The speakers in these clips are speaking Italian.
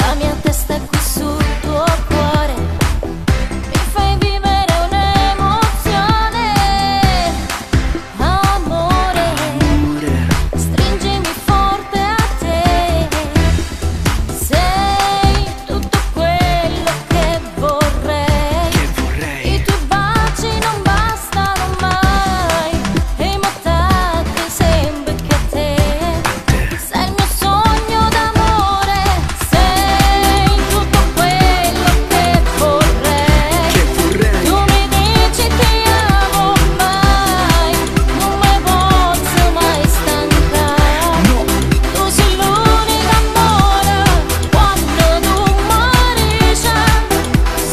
La mia testa è qui sul tuo cuore, mi fai vivere un'emozione. Amore, stringimi forte a te. Sei tutto quello che vorrei. I tuoi baci non bastano mai, e i miei tacchi sempre che a te. Sei il mio sogno d'amore. Sei tutto quello che vorrei. Tu mi dici ti amo, mai non mi posso mai stancare. Tu sei l'unico amore. Quando tu morisci,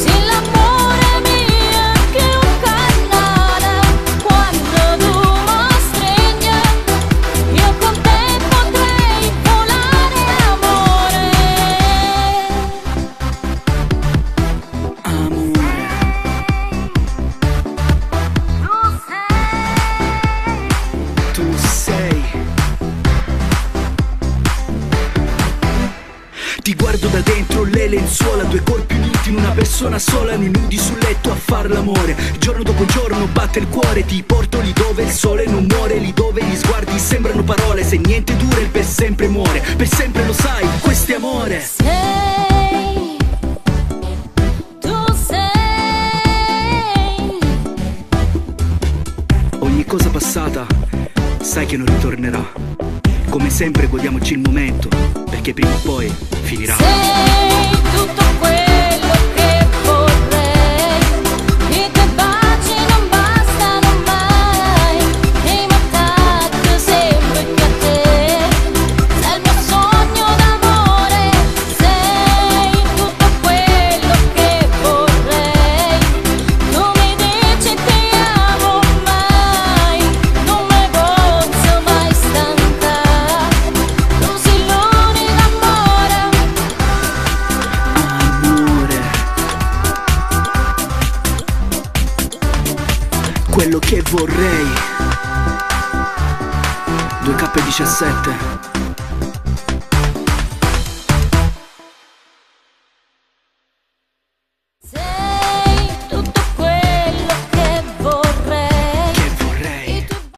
sei l'amore mio che un canale. Quando tu mi stringi, io con te potrei volare, amore. Tu sei. Ti guardo da dentro le lenzuola, due corpi uniti in una persona sola, noi nudi sul letto a far l'amore. Giorno dopo giorno batte il cuore, ti porto lì dove il sole non muore, lì dove gli sguardi sembrano parole. Se niente dura il per sempre muore, per sempre lo sai, questo è amore. Sei, tu sei. Ogni cosa passata sai che non ritornerà. Come sempre godiamoci il momento, perché prima o poi finirà. Sei tutto quello che vorrei. I tuoi baci non bastano mai, e i miei tacchi sempre che a te. Sei il mio sogno d'amore. Sei tutto quello che vorrei. Tu mi dici ti amo, mai non mi posso mai stancare. Tu sei l'unico amore. Amore, quello che vorrei. 2K17